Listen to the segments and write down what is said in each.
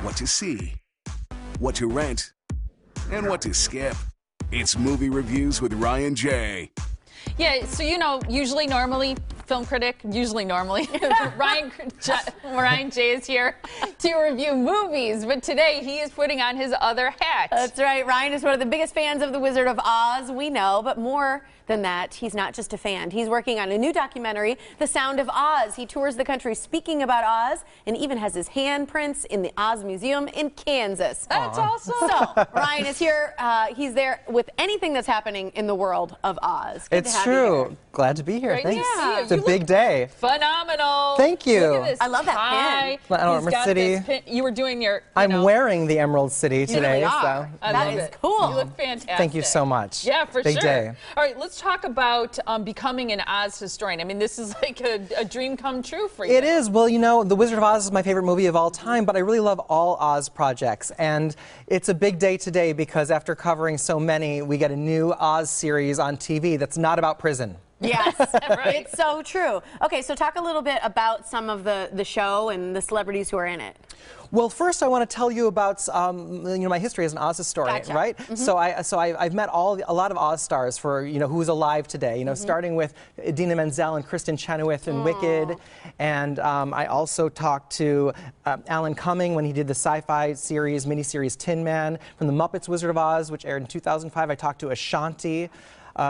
what to see, what to rent, and what to skip. It's Movie Reviews with Ryan J. Yeah, so normally, film critic, Ryan J is here to review movies, but today he is putting on his other hat. That's right, Ryan is one of the biggest fans of The Wizard of Oz, we know, but more than that, he's not just a fan. He's working on a new documentary, The Sound of Oz. He tours the country speaking about Oz and even has his handprints in the Oz Museum in Kansas. That's awesome. So, Ryan is here. He's there with anything that's happening in the world of Oz. Good It's to have you true. here. Glad to be here. Great Thanks. to see you. It's a You big day. Phenomenal. Thank you. Look at this I love that tie. pin. Flint He's Emerald got City. this pin. You were doing your. I'm wearing the Emerald City today. really are. So I That love is it. cool. You look fantastic. thank you so much. Yeah, for Big sure. day. All right, let's talk about becoming an Oz historian. I mean, this is like a dream come true for you. It is. Well, The Wizard of Oz is my favorite movie of all time, but I really love all Oz projects. And it's a big day today because after covering so many, we get a new Oz series on TV that's not about prison. Yes, Right. It's so true. Okay, so talk a little bit about some of the show and the celebrities who are in it. Well, first I want to tell you about my history as an Oz historian, Gotcha. right? Mm-hmm. So I've met a lot of Oz stars for who's alive today. Starting with Idina Menzel and Kristen Chenoweth in Wicked, and I also talked to Alan Cumming when he did the sci-fi series miniseries Tin Man from the Muppets Wizard of Oz, which aired in 2005. I talked to Ashanti.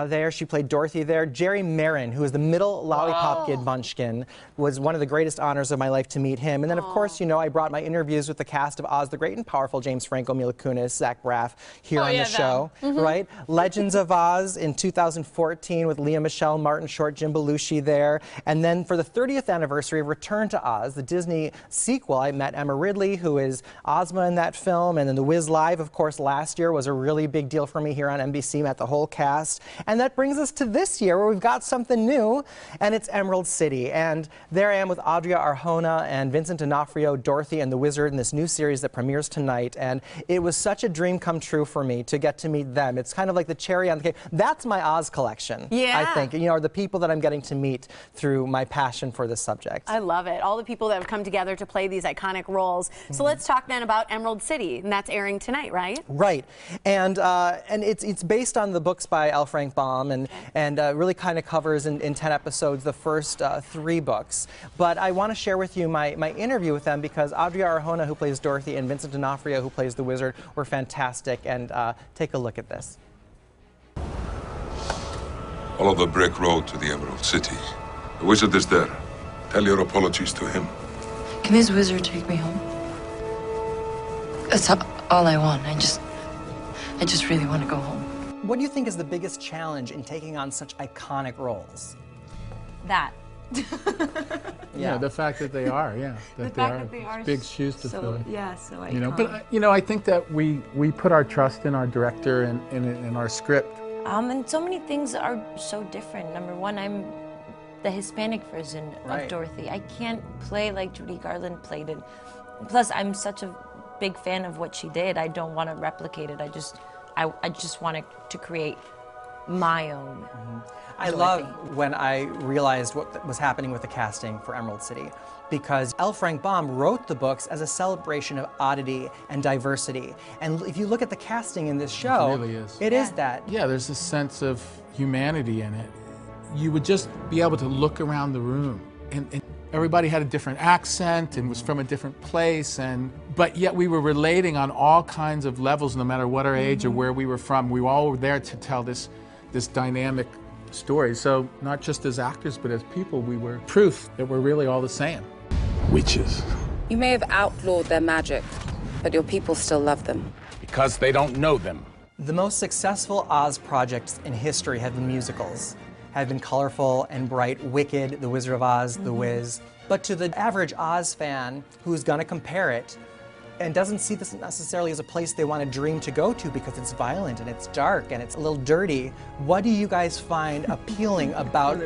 There. She played Dorothy there. Jerry Marin, who is the middle lollipop kid Munchkin, was one of the greatest honors of my life to meet him. And then, of course, I brought my interviews with the cast of Oz the Great and Powerful, James Franco, Mila Kunis, Zach Braff, here on the show, right? Legends of Oz in 2014 with Leah Michele, Martin Short, Jim Belushi there. And then for the 30th anniversary of Return to Oz, the Disney sequel, I met Emma Ridley, who is Ozma in that film. And then The Wiz Live, of course, last year was a really big deal for me here on NBC, met the whole cast. And that brings us to this year where we've got something new, and it's Emerald City. And there I am with Adria Arjona and Vincent D'Onofrio, Dorothy and the Wizard in this new series that premieres tonight. And it was such a dream come true for me to get to meet them. It's kind of like the cherry on the cake. That's my Oz collection, I think. Are the people that I'm getting to meet through my passion for this subject. I love it. All the people that have come together to play these iconic roles. So let's talk then about Emerald City, and that's airing tonight, right? Right. And it's based on the books by L. Frank Baum, and really kind of covers in 10 episodes the first 3 books. But I want to share with you my interview with them because Adria Arjona, who plays Dorothy, and Vincent D'Onofrio, who plays the Wizard, were fantastic. And take a look at this. Follow the brick road to the Emerald City. The Wizard is there. Tell your apologies to him. Can this wizard take me home? That's all I want. I just really want to go home. What do you think is the biggest challenge in taking on such iconic roles? That. Yeah, the fact that they are, The fact that they are big shoes to fill. Yeah, so iconic. But I think that we put our trust in our director and in our script. And so many things are so different. Number one, I'm the Hispanic version of Dorothy. I can't play like Judy Garland played it. Plus, I'm such a big fan of what she did. I don't want to replicate it. I just wanted to create my own. I love when I realized what was happening with the casting for Emerald City, because L. Frank Baum wrote the books as a celebration of oddity and diversity. And if you look at the casting in this show, It really is. It is that. Yeah, there's a sense of humanity in it. You would just be able to look around the room, and everybody had a different accent and was from a different place, but yet we were relating on all kinds of levels, no matter what our age or where we were from. We all were there to tell this dynamic story. So not just as actors, but as people, we were proof that we're really all the same. Witches. You may have outlawed their magic, but your people still love them. Because they don't know them. The most successful Oz projects in history have been musicals, have been colorful and bright. Wicked, The Wizard of Oz, The Wiz. But to the average Oz fan who's gonna compare it and doesn't see this necessarily as a place they want to dream to go to because it's violent and it's dark and it's a little dirty, what do you guys find appealing about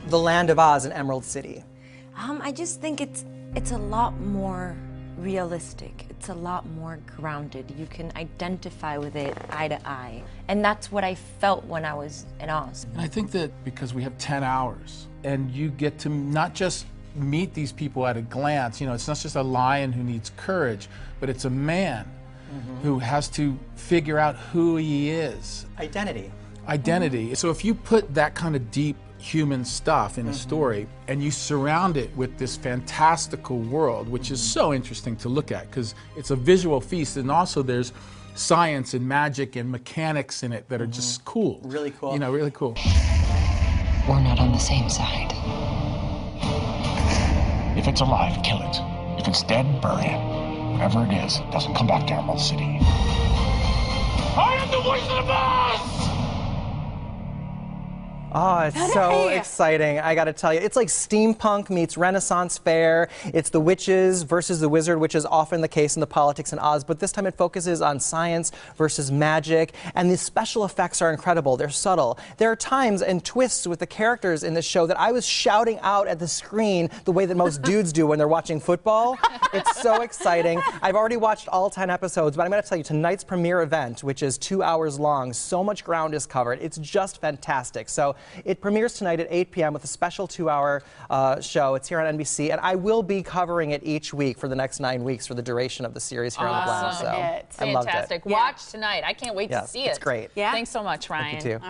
the land of Oz and Emerald City? I just think it's a lot more realistic. It's a lot more grounded. You can identify with it eye to eye. And that's what I felt when I was in Oz. And I think that because we have 10 hours and you get to not just meet these people at a glance. You know, it's not just a lion who needs courage, but it's a man who has to figure out who he is. Identity. So if you put that kind of deep human stuff in a story and you surround it with this fantastical world, which is so interesting to look at because it's a visual feast, and also there's science and magic and mechanics in it that are just cool. Really cool. You know, really cool. We're not on the same side. If it's alive, kill it. If it's dead, bury it. Whatever it is, it doesn't come back to Emerald City. I am the Wizard of Oz! Oh, it's so exciting. I got to tell you, it's like steampunk meets Renaissance fair. It's the witches versus the wizard, which is often the case in the politics in Oz, but this time it focuses on science versus magic, and the special effects are incredible. They're subtle. There are times and twists with the characters in this show that I was shouting out at the screen the way that most dudes do when they're watching football. It's so exciting. I've already watched all 10 episodes, but I'm going to tell you, tonight's premiere event, which is 2 hours long, so much ground is covered. It's just fantastic. So it premieres tonight at 8 p.m. with a special 2-hour show. It's here on NBC, and I will be covering it each week for the next 9 weeks for the duration of the series here on The Blend. So I loved it. Fantastic. Watch tonight. I can't wait to see it. It's great. Yeah. Thanks so much, Ryan. Thank you too.